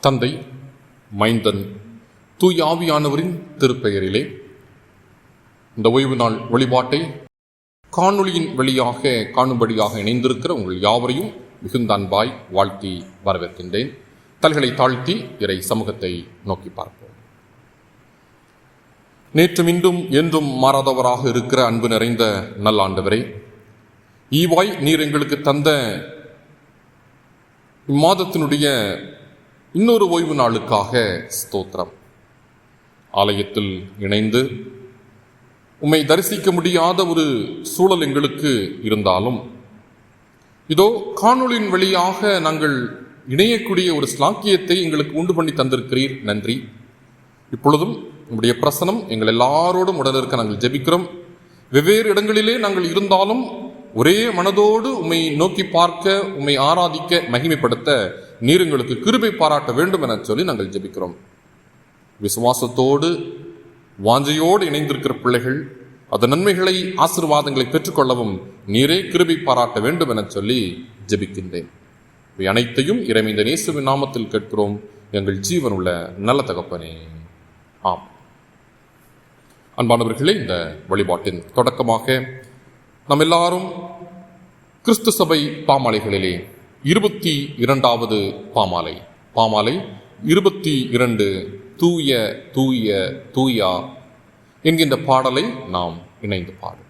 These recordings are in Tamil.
தந்தை, மைந்தன், தூய ஆவியானவரின் திருப்பெயரிலே இந்த ஓய்வு நாள் வழிபாட்டை காணொளியின் வழியாக காணும்படியாக இணைந்திருக்கிற உங்கள் யாவரையும் மிகுந்த அன்பாய் வாழ்த்தி வரவேற்கின்றேன். தலைகளை தாழ்த்தி இறை சமூகத்தை நோக்கி பார்ப்போம். நேற்றும் இன்றும் என்றும் மாறாதவராக இருக்கிற அன்பு நிறைந்த நல்லாண்டவரே, ஈவாய் நீர் எங்களுக்கு தந்த இம்மாதத்தினுடைய இன்னொரு ஓய்வு நாளுக்காக ஸ்தோத்திரம். ஆலயத்தில் இணைந்து உம்மை தரிசிக்க முடியாத ஒரு சூழல் எங்களுக்கு இருந்தாலும் இதோ காணொளியின் வழியாக நாங்கள் இணையக்கூடிய ஒரு ஸ்லாக்கியத்தை எங்களுக்கு உண்டு பண்ணி தந்திருக்கிறீர். நன்றி. இப்பொழுதும் உங்களுடைய பிரசனம் எங்கள் எல்லாரோடும் உடன் இருக்க நாங்கள் ஜெபிக்கிறோம். வெவ்வேறு இடங்களிலே நாங்கள் இருந்தாலும் ஒரே மனதோடு உம்மை நோக்கி பார்க்க, உம்மை ஆராதிக்க, மகிமைப்படுத்த நீர் எங்களுக்கு கிருபை பாராட்ட வேண்டும் என சொல்லி நாங்கள் ஜெபிக்கிறோம். விசுவாசத்தோடு வாஞ்சையோடு இணைந்திருக்கிற பிள்ளைகள் அதன் நன்மைகளை, ஆசீர்வாதங்களை பெற்றுக்கொள்ளவும் நீரே கிருபை பாராட்ட வேண்டும் என சொல்லி ஜெபிக்கின்றேன். இவை அனைத்தையும் இறைமைந்த இயேசுவின் நாமத்தில் கேட்கிறோம் எங்கள் ஜீவனுள்ள நல்ல தகப்பனே, ஆம். அன்பானவர்களே, இந்த வழிபாட்டின் தொடக்கமாக நாம் எல்லாரும் கிறிஸ்து சபை பாமாலைகளிலே 22வது பாமாலை 22 தூய தூய தூயா என்கின்ற பாடலை நாம் இணைந்து பாடுவோம்.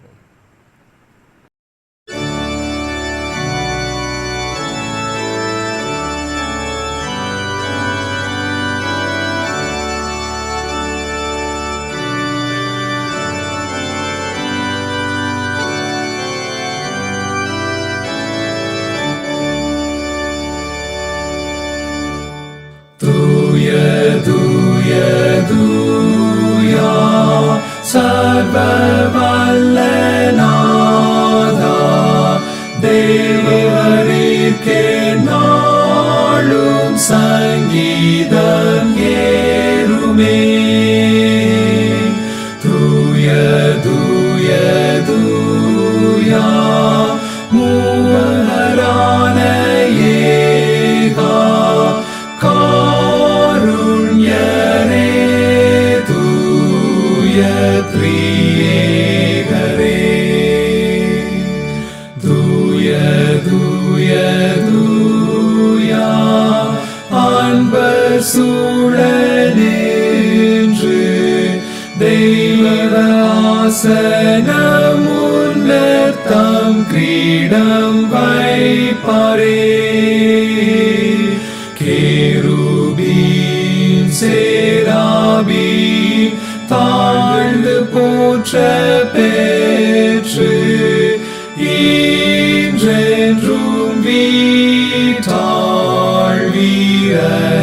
Alleluia, சர்வ வல்ல நாதா, தேவரீர்க்கே நாளும் சங்கீதம் ஏறுமே. தூய தூய தூயா மூவரான ஏகா திரியேகரே. தூய தூய தூயா அன்பர் சூழநின்று தெய்வஆசனம் முன்னர் தம் கிரீடம் வைப்பாரே. கேருபீம் சேராபீம் தாழ்ந்து போற்ற பெற்று ஈன்றென்றும் வீட்டாள் வீரநாதியே.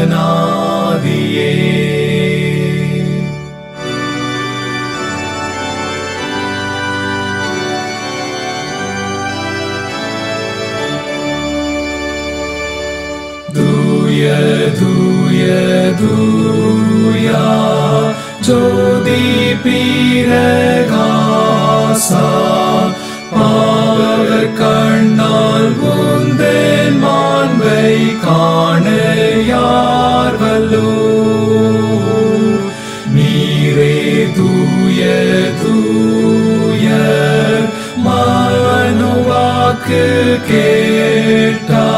தூய தூய தூயா ஜோதி பிரகாசா பாவர் கண்ணால் உந்தன் மாண்பை காண யார் வல்லோ. நீரே தூய தூய மனுவாக்கு கேட்டா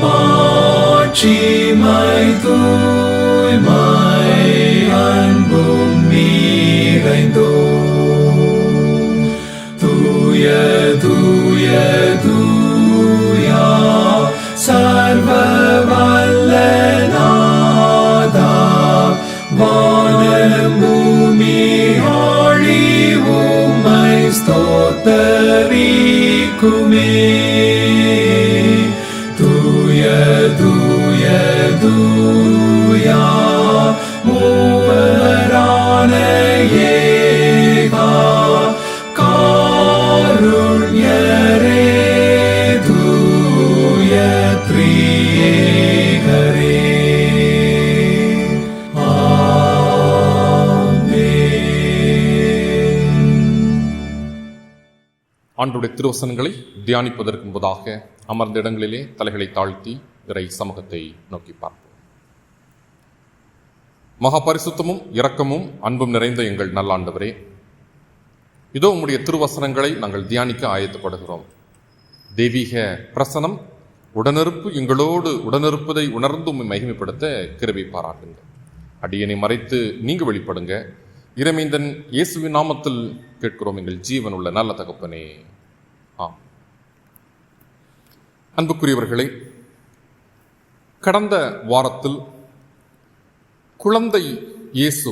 மாட்சிமை தூய்மை அன்பும் நீரைந்தோ. தூய தூய தூயா சர்வ வல்ல நாதா, வானம் பூமி ஆழி உம்மை ஸ்தோத்தரிக்குமே. தூய தூய தூயா மூவரான ஏகா காருண்யரே. தூய திரியேகரே. ஆண்டவருடைய திருவசனங்களை தியானிப்பதற்கு முன்பதாக அமர்ந்த இடங்களிலே தலைகளை தாழ்த்தி இறை சமூகத்தை நோக்கி பார்ப்போம். மகா பரிசுத்தமும் இரக்கமும் அன்பும் நிறைந்த எங்கள் நல்லாண்டவரே, இதோ உம்முடைய திருவசனங்களை நாங்கள் தியானிக்க ஆயத்தப்படுகிறோம். தெய்வீக பிரசனம் உடனிருப்பு எங்களோடு உடனிருப்பதை உணர்ந்து உம்மை மகிமைப்படுத்த கிருபை பாராட்டுங்க. அடியனை மறைத்து நீங்க வெளிப்படுங்க. இறைமைந்தன் இயேசுவின் நாமத்தில் கேட்கிறோம் எங்கள் ஜீவனுள்ள நல்ல தகப்பனே, ஆம். அன்புக்குரியவர்களே, கடந்த வாரத்தில் குழந்தை இயேசு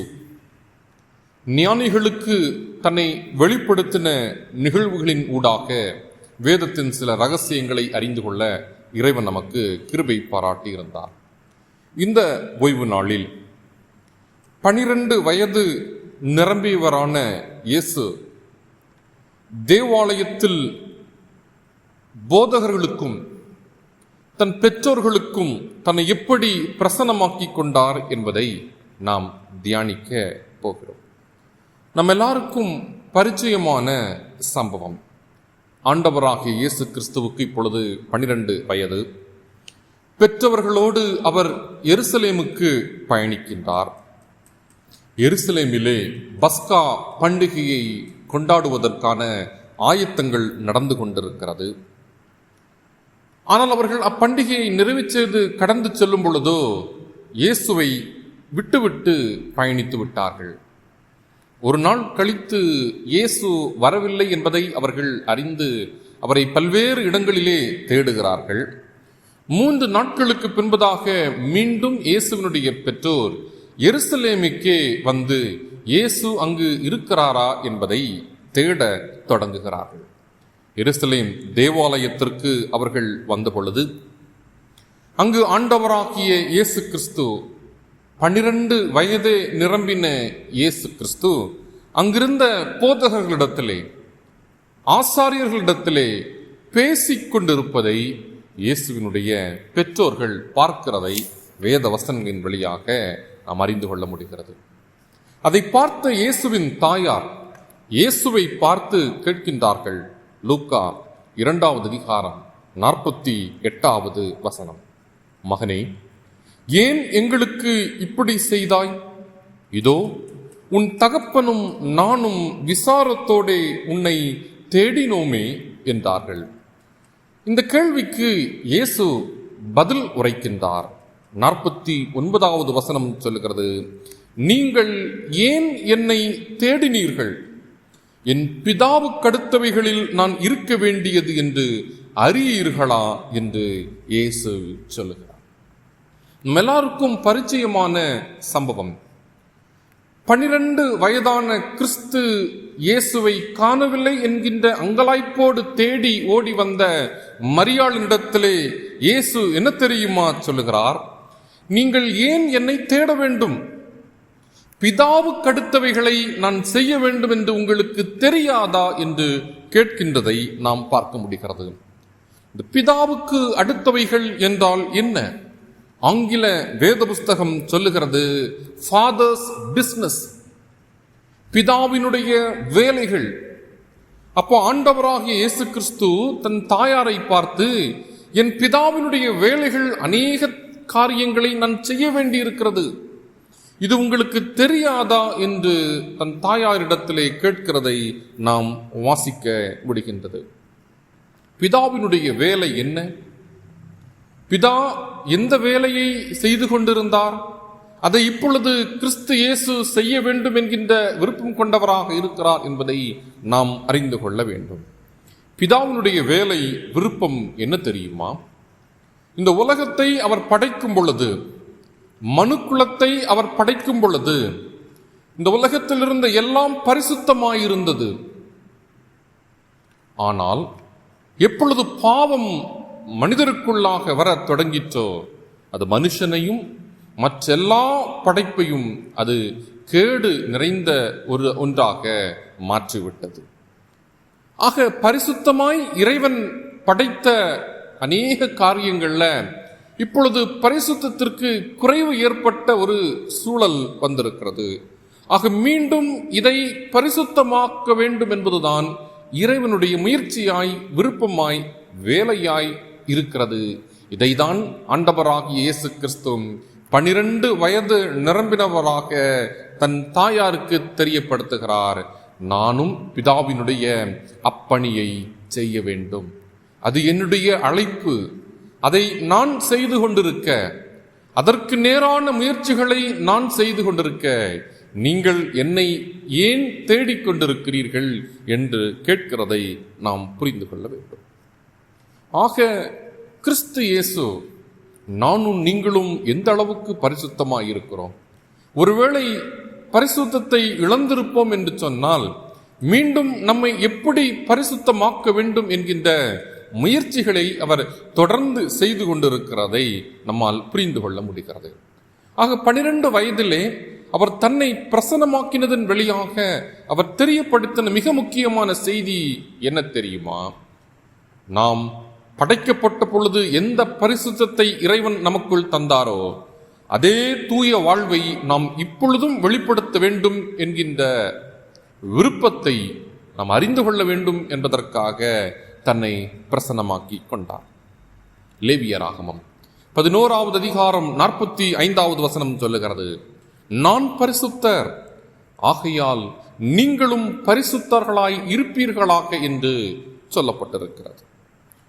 ஞானிகளுக்கு தன்னை வெளிப்படுத்தின நிகழ்வுகளின் ஊடாக வேதத்தின் சில ரகசியங்களை அறிந்து கொள்ள இறைவன் நமக்கு கிருபை பாராட்டி இருந்தார். இந்த ஓய்வு நாளில் 12 வயது நிரம்பியவரான இயேசு தேவாலயத்தில் போதகர்களுக்கும் தன் பெற்றோர்களுக்கும் தன்னை எப்படி பிரசன்னமாக்கி கொண்டார் என்பதை நாம் தியானிக்க போகிறோம். நம்ம எல்லாருக்கும் பரிச்சயமான சம்பவம். ஆண்டவராகிய இயேசு கிறிஸ்துவுக்கு இப்பொழுது 12 வயது. பெற்றவர்களோடு அவர் எருசலேமுக்கு பயணிக்கின்றார். எருசலேமிலே பஸ்கா பண்டிகையை கொண்டாடுவதற்கான ஆயத்தங்கள் நடந்து கொண்டிருக்கிறது. ஆனால் அவர்கள் அப்பண்டிகையை நிறைவேற்றது கடந்து செல்லும் பொழுதோ இயேசுவை விட்டுவிட்டு பயணித்து விட்டார்கள். ஒரு நாள் கழித்து இயேசு வரவில்லை என்பதை அவர்கள் அறிந்து அவரை பல்வேறு இடங்களிலே தேடுகிறார்கள். 3 நாட்களுக்கு பின்பதாக மீண்டும் இயேசுவினுடைய பெற்றோர் எருசலேமுக்கே வந்து இயேசு அங்கு இருக்கிறாரா என்பதை தேட தொடங்குகிறார்கள். எருசலேம் தேவாலயத்திற்கு அவர்கள் வந்த பொழுது அங்கு ஆண்டவராகிய இயேசு கிறிஸ்து 12 வயதே நிரம்பின இயேசு கிறிஸ்து அங்கிருந்த போதகர்களிடத்திலே ஆசாரியர்களிடத்திலே பேசிக் கொண்டிருப்பதை இயேசுவினுடைய பெற்றோர்கள் பார்க்கிறதை வேத வசனங்களின் வழியாக நாம் அறிந்து கொள்ள முடிகிறது. அதை பார்த்த இயேசுவின் தாயார் இயேசுவை பார்த்து கேட்கின்றார்கள். லூக்கா 2வது அதிகாரம் 48வது வசனம். மகனே, ஏன் எங்களுக்கு இப்படி செய்தாய்? இதோ உன் தகப்பனும் நானும் விசாரத்தோடே உன்னை தேடினோமே என்றார்கள். இந்த கேள்விக்கு இயேசு பதில் உரைக்கின்றார். 49வது வசனம் சொல்லுகிறது, நீங்கள் ஏன் என்னை தேடினீர்கள்? என் பிதாவுக்கடுத்தவைகளில் நான் இருக்க வேண்டியது என்று அறியீர்களா என்று இயேசு சொல்லுகிறார். நம்ம எல்லாருக்கும் பரிச்சயமான சம்பவம். 12 வயதான கிறிஸ்து இயேசுவை காணவில்லை என்கின்ற அங்கலாய்ப்போடு தேடி ஓடி வந்த மரியாளினிடத்திலே இயேசு என்ன தெரியுமா சொல்லுகிறார்? நீங்கள் ஏன் என்னை தேட வேண்டும்? பிதாவுக்கு அடுத்தவைகளை நான் செய்ய வேண்டும் என்று உங்களுக்கு தெரியாதா என்று கேட்கின்றதை நாம் பார்க்க முடிகிறது. இந்த பிதாவுக்கு அடுத்தவைகள் என்றால் என்ன? ஆங்கில வேத புஸ்தகம் சொல்லுகிறது ஃபாதர்ஸ் பிசினஸ், பிதாவினுடைய வேலைகள். அப்போ ஆண்டவராகிய இயேசு கிறிஸ்து தன் தாயாரை பார்த்து, என் பிதாவினுடைய வேலைகள் அநேக காரியங்களை நான் செய்ய வேண்டியிருக்கிறது, இது உங்களுக்கு தெரியாதா என்று தன் தாயாரிடத்திலே கேட்கிறதை நாம் வாசிக்க முடிகின்றது. பிதாவினுடைய வேலை என்ன? பிதா எந்த வேலையை செய்து கொண்டிருந்தார்? அதை இப்பொழுது கிறிஸ்து இயேசு செய்ய வேண்டும் என்கின்ற விருப்பம் கொண்டவராக இருக்கிறார் என்பதை நாம் அறிந்து கொள்ள வேண்டும். பிதாவினுடைய வேலை விருப்பம் என்ன தெரியுமா? இந்த உலகத்தை அவர் படைக்கும் பொழுது, மனுக்குலத்தை அவர் படைக்கும் பொழுது, இந்த உலகத்தில் இருந்த எல்லாம் பரிசுத்தமாயிருந்தது. ஆனால் எப்பொழுது பாவம் மனிதருக்குள்ளாக வர தொடங்கிற்றோ, அது மனுஷனையும் மற்றெல்லா படைப்பையும் அது கேடு நிறைந்த ஒன்றாக மாற்றிவிட்டது. ஆக பரிசுத்தமாய் இறைவன் படைத்த அநேக காரியங்கள்ல இப்பொழுது பரிசுத்தத்திற்கு குறைவு ஏற்பட்ட ஒரு சூழல் வந்திருக்கிறது. ஆக மீண்டும் இதை பரிசுத்தமாக்க வேண்டும் என்பதுதான் இறைவனுடைய முயற்சியாய், விருப்பமாய், வேலையாய் இருக்கிறது. இதைதான் ஆண்டவராகிய இயேசு கிறிஸ்து 12 வயது நிரம்பினவராக தன் தாயாருக்கு தெரியப்படுத்துகிறார், நானும் பிதாவினுடைய அப்பணியை செய்ய வேண்டும், அது என்னுடைய அழைப்பு, அதை நான் செய்து கொண்டிருக்க, அதற்கு நேரான முயற்சிகளை நான் செய்து கொண்டிருக்க, நீங்கள் என்னை ஏன் தேடிக்கொண்டிருக்கிறீர்கள் என்று கேட்கிறதை நாம் புரிந்து கொள்ள வேண்டும். ஆக கிறிஸ்து இயேசு நானும் நீங்களும் எந்த அளவுக்கு பரிசுத்தமாயிருக்கிறோம், ஒருவேளை பரிசுத்தத்தை இழந்திருப்போம் என்று சொன்னால் மீண்டும் நம்மை எப்படி பரிசுத்தமாக்க வேண்டும் என்கின்ற முயற்சிகளை அவர் தொடர்ந்து செய்து கொண்டிருக்கிறதை நம்மால் புரிந்து கொள்ள முடிகிறது. ஆக 12 வயதிலே அவர் தன்னை பிரசன்னமாக்கினதன் வழியாக அவர் தெரியப்படுத்தின மிக முக்கியமான செய்தி என்ன தெரியுமா? நாம் படைக்கப்பட்ட பொழுது எந்த பரிசுத்தத்தை இறைவன் நமக்குள் தந்தாரோ அதே தூய வாழ்வை நாம் இப்பொழுதும் வெளிப்படுத்த வேண்டும் என்கின்ற விருப்பத்தை நாம் அறிந்து கொள்ள வேண்டும் என்பதற்காக தன்னை பிரசன்னமாக்கி கொண்டார். லேவியராகமம் 11வது அதிகாரம் 45வது வசனம் சொல்லுகிறது, நான் பரிசுத்தர், ஆகையால் நீங்களும் பரிசுத்தர்களாய் இருப்பீர்களாக என்று சொல்லப்பட்டிருக்கிறது.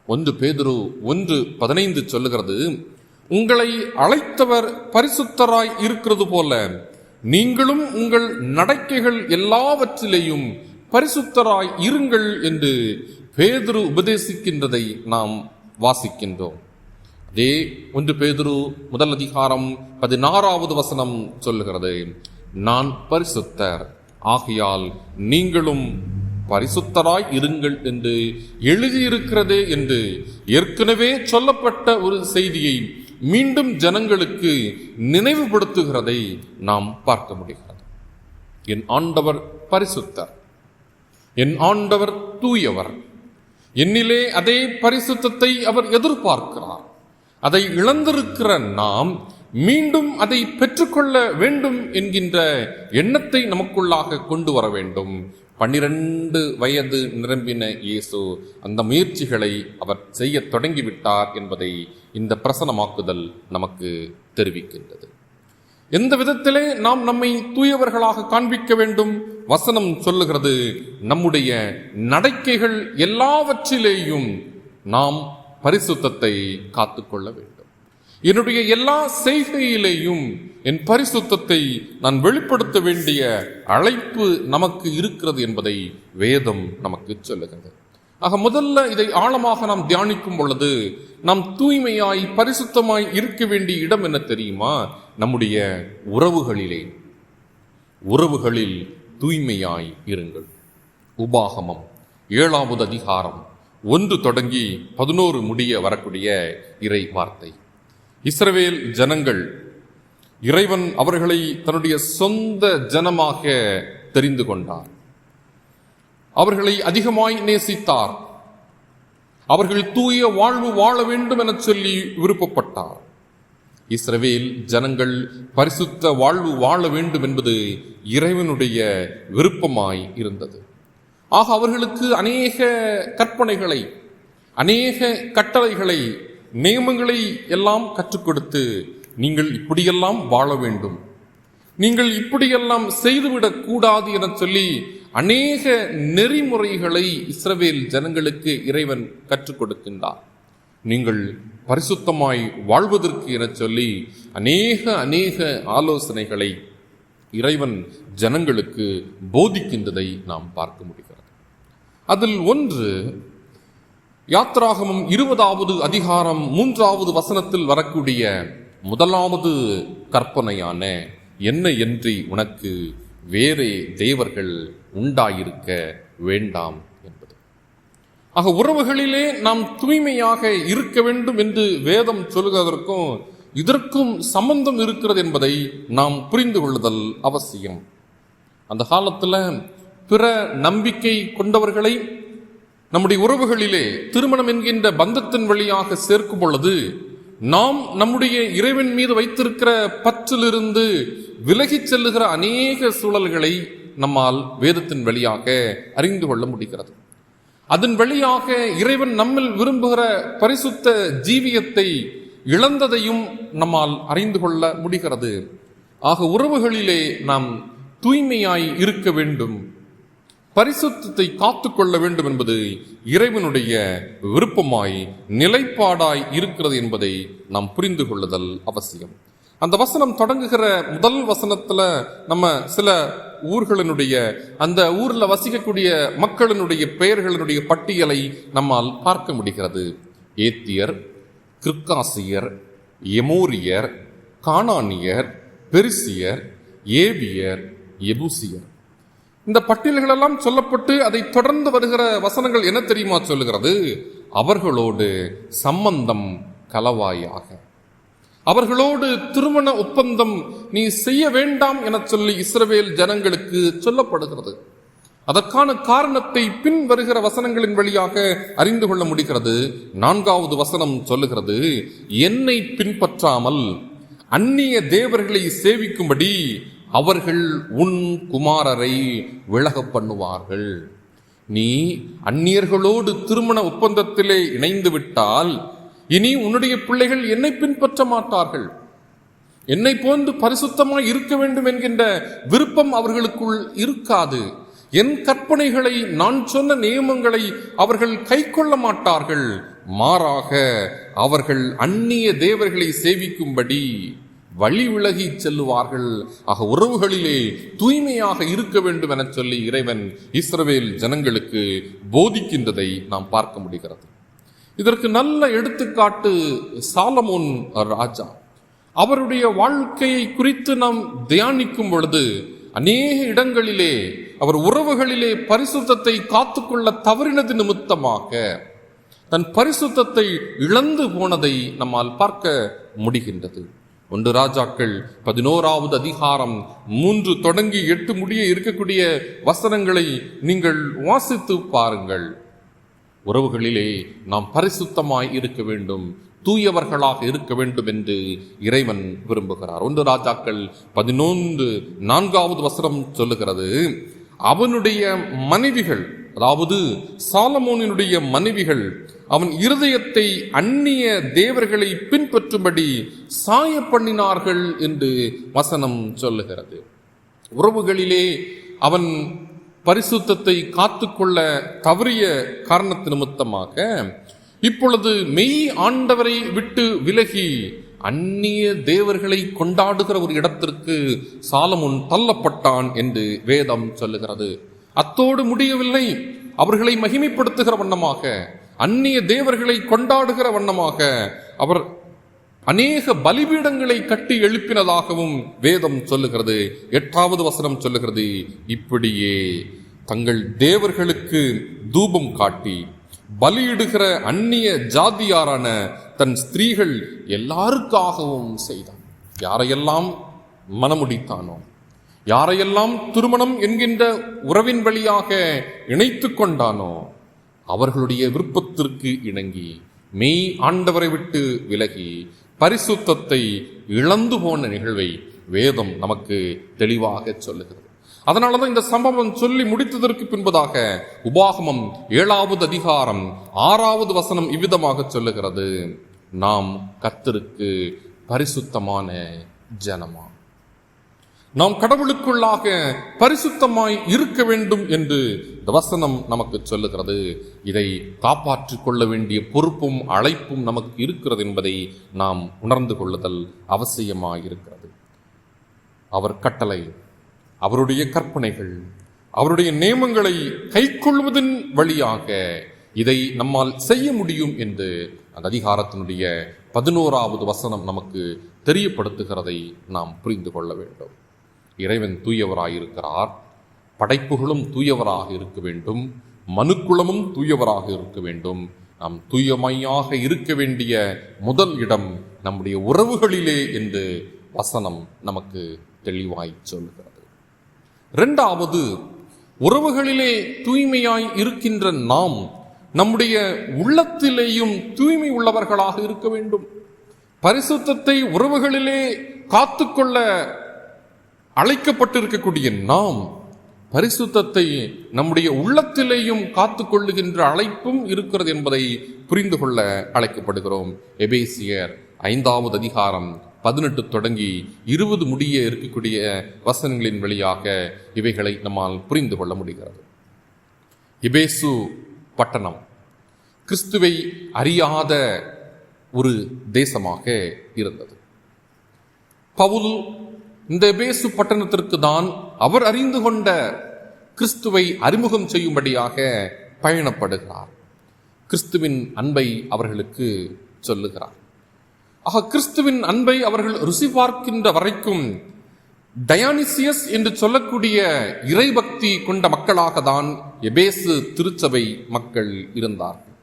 1 பேதுரு 1:15 சொல்லுகிறது, உங்களை அழைத்தவர் பரிசுத்தராய் இருக்கிறது போல நீங்களும் உங்கள் நடக்கைகள் எல்லாவற்றிலேயும் பரிசுத்தராய் இருங்கள் என்று பேதுரு உபதேசிக்கின்றதை நாம் வாசிக்கின்றோம். அதே 1 பேதுரு 1 அதிகாரம் 16வது வசனம் சொல்லுகிறது, நான் பரிசுத்தர், ஆகையால் நீங்களும் பரிசுத்தராய் இருங்கள் என்று எழுதியிருக்கிறதே என்று ஏற்கனவே சொல்லப்பட்ட ஒரு செய்தியை மீண்டும் ஜனங்களுக்கு நினைவுபடுத்துகிறதை நாம் பார்க்க முடிகிறது. என் ஆண்டவர் பரிசுத்தர், என் ஆண்டவர் தூயவர், என்னிலே அதே பரிசுத்தத்தை அவர் எதிர்பார்க்கிறார். அதை இழந்திருக்கிற நாம் மீண்டும் அதை பெற்றுக்கொள்ள வேண்டும் என்கின்ற எண்ணத்தை நமக்குள்ளாக கொண்டு வர வேண்டும். 12 வயது நிரம்பின இயேசு அந்த முயற்சிகளை அவர் செய்ய தொடங்கிவிட்டார் என்பதை இந்த பிரசன்னமாக்குதல் நமக்கு தெரிவிக்கின்றது. எந்த விதத்திலே நாம் நம்மை தூயவர்களாக காண்பிக்க வேண்டும்? வசனம் சொல்லுகிறது, நம்முடைய நடக்கைகள் எல்லாவற்றிலேயும் நாம் பரிசுத்தத்தை காத்துக்கொள்ள வேண்டும். என்னுடைய எல்லா செய்கையிலேயும் என் பரிசுத்தத்தை நான் வெளிப்படுத்த வேண்டிய அழைப்பு நமக்கு இருக்கிறது என்பதை வேதம் நமக்கு சொல்லுகிறது. ஆக முதல்ல இதை ஆழமாக நாம் தியானிக்கும் பொழுது நாம் தூய்மையாய் பரிசுத்தமாய் இருக்க வேண்டிய இடம் என்ன தெரியுமா? நம்முடைய உறவுகளில் தூய்மையாய் இருங்கள். உபாகமம் 7வது அதிகாரம் 1 தொடங்கி 11 முடிய வரக்கூடிய இறை வார்த்தை. இஸ்ரவேல் ஜனங்கள், இறைவன் அவர்களை தன்னுடைய சொந்த ஜனமாக தெரிந்து கொண்டார். அவர்களை அதிகமாய் நேசித்தார். அவர்கள் தூய வாழ்வு வாழ வேண்டும் என சொல்லி விருப்பப்பட்டார். இஸ்ரவேல் ஜனங்கள் பரிசுத்த வாழ்வு வாழ வேண்டும் என்பது இறைவனுடைய விருப்பமாய் இருந்தது. ஆக அவர்களுக்கு அநேக கற்பனைகளை, அநேக கட்டளைகளை, நியமங்களை எல்லாம் கற்றுக் கொடுத்து, நீங்கள் இப்படியெல்லாம் வாழ வேண்டும், நீங்கள் இப்படியெல்லாம் செய்துவிடக் கூடாது என சொல்லி அநேக நெறிமுறைகளை இஸ்ரவேல் ஜனங்களுக்கு இறைவன் கற்றுக் கொடுக்கின்றார். நீங்கள் பரிசுத்தமாய் வாழ்வதற்கு என சொல்லி அநேக ஆலோசனைகளை இறைவன் ஜனங்களுக்கு போதிக்கின்றதை நாம் பார்க்க முடிகிறது. அதில் ஒன்று, யாத்ராகமம் 20வது அதிகாரம் 3வது வசனத்தில் வரக்கூடிய முதலாவது கற்பனையான, என்ன என்று உனக்கு வேறே தேவர்கள் உண்டாயிருக்க வேண்டாம் என்பது. ஆக உறவுகளிலே நாம் தூய்மையாக இருக்க வேண்டும் என்று வேதம் சொல்லுவதற்கும் இதற்கும் சம்பந்தம் இருக்கிறது என்பதை நாம் புரிந்து கொள்ளுதல் அவசியம். அந்த காலத்தில் பிற நம்பிக்கை கொண்டவர்களை நம்முடைய உறவுகளிலே திருமணம் என்கின்ற பந்தத்தின் வழியாக சேர்க்கும் பொழுது நாம் நம்முடைய இறைவன் மீது வைத்திருக்கிற பற்றிலிருந்து விலகிச் செல்லுகிற அநேக சூழல்களை நம்மால் வேதத்தின் வழியாக அறிந்து கொள்ள முடிகிறது. அதன் வழியாக இறைவன் நம்மில் விரும்புகிற பரிசுத்த ஜீவியத்தை இழந்ததையும் நம்மால் அறிந்து கொள்ள முடிகிறது. ஆக உறவுகளிலே நாம் தூய்மையாய் இருக்க வேண்டும், பரிசுத்தத்தை காத்துக்கொள்ள வேண்டும் என்பது இறைவனுடைய விருப்பமாய் நிலைப்பாடாய் இருக்கிறது என்பதை நாம் புரிந்து கொள்ளுதல் அவசியம். அந்த வசனம் தொடங்குகிற முதல் வசனத்துல நம்ம சில ஊர்களினுடைய, அந்த ஊர்ல வசிக்கக்கூடிய மக்களினுடைய பெயர்களினுடைய பட்டியலை நம்மால் பார்க்க முடிகிறது. ஏத்தியர், கிர்காசியர், எமோரியர், கானானியர், பெரிசியர், ஏவியர், எபூசியர். இந்த பட்டியல்களெல்லாம் சொல்லப்பட்டு அதை தொடர்ந்து வருகிற வசனங்கள் என்ன தெரியுமா சொல்லுகிறது? அவர்களோடு சம்பந்தம் கலவாயாக, அவர்களோடு திருமண ஒப்பந்தம் நீ செய்ய வேண்டாம் என சொல்லி இஸ்ரவேல் ஜனங்களுக்கு சொல்லப்படுகிறது. அதற்கான காரணத்தை பின் வருகிற வசனங்களின் வழியாக அறிந்து கொள்ள முடிகிறது. 4வது வசனம் சொல்லுகிறது, என்னை பின்பற்றாமல் அந்நிய தேவர்களை சேவிக்கும்படி அவர்கள் உன் குமாரரை விலக பண்ணுவார்கள். நீ அந்நியர்களோடு திருமண ஒப்பந்தத்திலே இணைந்து விட்டால் இனி உன்னுடைய பிள்ளைகள் என்னை பின்பற்ற மாட்டார்கள். என்னை போன்று பரிசுத்தமாய் இருக்க வேண்டும் என்கின்ற விருப்பம் அவர்களுக்குள் இருக்காது. என் கற்பனைகளை, நான் சொன்ன நியமங்களை அவர்கள் கை கொள்ள மாட்டார்கள். மாறாக அவர்கள் அந்நிய தேவர்களை சேவிக்கும்படி வழி விலகி செல்லுவார்கள். ஆக உறவுகளிலே தூய்மையாக இருக்க வேண்டும் என சொல்லி இறைவன் இஸ்ரவேல் ஜனங்களுக்கு போதிக்கின்றதை நாம் பார்க்க முடிகிறது. இதற்கு நல்ல எடுத்துக்காட்டு சாலமோன் ராஜா. அவருடைய வாழ்க்கையை குறித்து நாம் தியானிக்கும் பொழுது அநேக இடங்களிலே அவர் உறவுகளிலே பரிசுத்தத்தை காத்துக்கொள்ள தவறினது நிமித்தமாக தன் பரிசுத்தத்தை இழந்து போனதை நம்மால் பார்க்க முடிகின்றது. 1 ராஜாக்கள் 11வது அதிகாரம் 3 தொடங்கி 8 முடிய இருக்கக்கூடிய வசனங்களை நீங்கள் வாசித்து பாருங்கள். உறவுகளிலே நாம் பரிசுத்தமாய் இருக்க வேண்டும், தூயவர்களாக இருக்க வேண்டும் என்று இறைவன் விரும்புகிறார். 1 ராஜாக்கள் 11:4 வசனம் சொல்லுகிறது, அவனுடைய மனைவிகள், அதாவது சாலமோனினுடைய மனைவிகள் அவன் இருதயத்தை அந்நிய தேவர்களை பின்பற்றும்படி சாய பண்ணினார்கள் என்று வசனம் சொல்லுகிறது. உறவுகளிலே அவன் பரிசுத்தத்தை காத்துக்கொள்ள தவறிய காரணத்து நிமித்தமாக இப்பொழுது மெய் ஆண்டவரை விட்டு விலகி அந்நிய தேவர்களை கொண்டாடுகிற ஒரு இடத்திற்கு சாலமோன் தள்ளப்பட்டான் என்று வேதம் சொல்லுகிறது. அத்தோடு முடியவில்லை. அவர்களை மகிமைப்படுத்துகிற வண்ணமாக, அந்நிய தேவர்களை கொண்டாடுகிற வண்ணமாக அவர் அநேக பலிபீடங்களை கட்டி எழுப்பினதாகவும் வேதம் சொல்லுகிறது. 8வது வசனம் சொல்லுகிறது, இப்படியே தங்கள் தேவர்களுக்கு தூபம் காட்டி பலியிடுகிற அந்நிய ஜாதியாரான தன் ஸ்திரீகள் எல்லாருக்காகவும் செய்தான். யாரையெல்லாம் மனமுடித்தானோ, யாரையெல்லாம் திருமணம் என்கின்ற உறவின் வழியாக இணைத்து கொண்டானோ அவர்களுடைய விருப்பத்திற்கு இணங்கி மெய் ஆண்டவரை விட்டு விலகி பரிசுத்தத்தை இழந்து போன நிகழ்வை வேதம் நமக்கு தெளிவாக சொல்லுகிறது. அதனாலதான் இந்த சம்பவம் சொல்லி முடித்ததற்கு பின்பதாக உபாகமம் 7வது அதிகாரம் 6வது வசனம் இவ்விதமாக சொல்லுகிறது, நாம் கர்த்தருக்கு பரிசுத்தமான ஜனமா, நாம் கடவுளுக்குள்ளாக பரிசுத்தமாய் இருக்க வேண்டும் என்று இந்த வசனம் நமக்கு சொல்லுகிறது. இதை காப்பாற்றிக் கொள்ள வேண்டிய பொறுப்பும் அழைப்பும் நமக்கு இருக்கிறது என்பதை நாம் உணர்ந்து கொள்ளுதல் அவசியமாயிருக்கிறது. அவர் கட்டளை, அவருடைய கற்பனைகள், அவருடைய நியமங்களை கைக்கொள்வதன் வழியாக இதை நம்மால் செய்ய முடியும் என்று அந்த அதிகாரத்தினுடைய 11வது வசனம் நமக்கு தெரியப்படுத்துகிறதை நாம் புரிந்து கொள்ள வேண்டும். இறைவன் தூயவராயிருக்கிறார், படைப்புகளும் தூயவராக இருக்க வேண்டும், மனுக்குலமும் தூயவராக இருக்க வேண்டும். நாம் தூயமையாக இருக்க வேண்டிய முதல் இடம் நம்முடைய உறவுகளிலே என்று வசனம் நமக்கு தெளிவாய் சொல்கிறது. 2வது, உறவுகளிலே தூய்மையாய் இருக்கின்ற நாம் நம்முடைய உள்ளத்திலேயும் தூய்மை உள்ளவர்களாக இருக்க வேண்டும். பரிசுத்தத்தை உறவுகளிலே காத்துக்கொள்ள அழைக்கப்பட்டிருக்கக்கூடிய நாம் பரிசுத்தத்தை நம்முடைய உள்ளத்திலேயும் காத்துக்கொள்ளுகின்ற அழைப்பும் இருக்கிறது என்பதை புரிந்து கொள்ள அழைக்கப்படுகிறோம். எபேசியர் 5வது அதிகாரம் 18 தொடங்கி 20 முடிய இருக்கக்கூடிய வசனங்களின் வழியாக இவைகளை நம்மால் புரிந்து கொள்ள முடிகிறது. எபேசு பட்டணம் கிறிஸ்துவை அறியாத ஒரு தேசமாக இருந்தது. பவுல் இந்த எபேசு பட்டணத்திற்கு தான் அவர் அறிந்து கொண்ட கிறிஸ்துவை அறிமுகம் செய்யும்படியாக பயணப்படுகிறார். கிறிஸ்துவின் அன்பை அவர்களுக்கு சொல்லுகிறார். ஆக கிறிஸ்துவின் அன்பை அவர்கள் ருசி பார்க்கின்ற வரைக்கும் டயானிசியஸ் என்று சொல்லக்கூடிய இறைபக்தி கொண்ட மக்களாக தான் எபேசு திருச்சபை மக்கள் இருந்தார்கள்.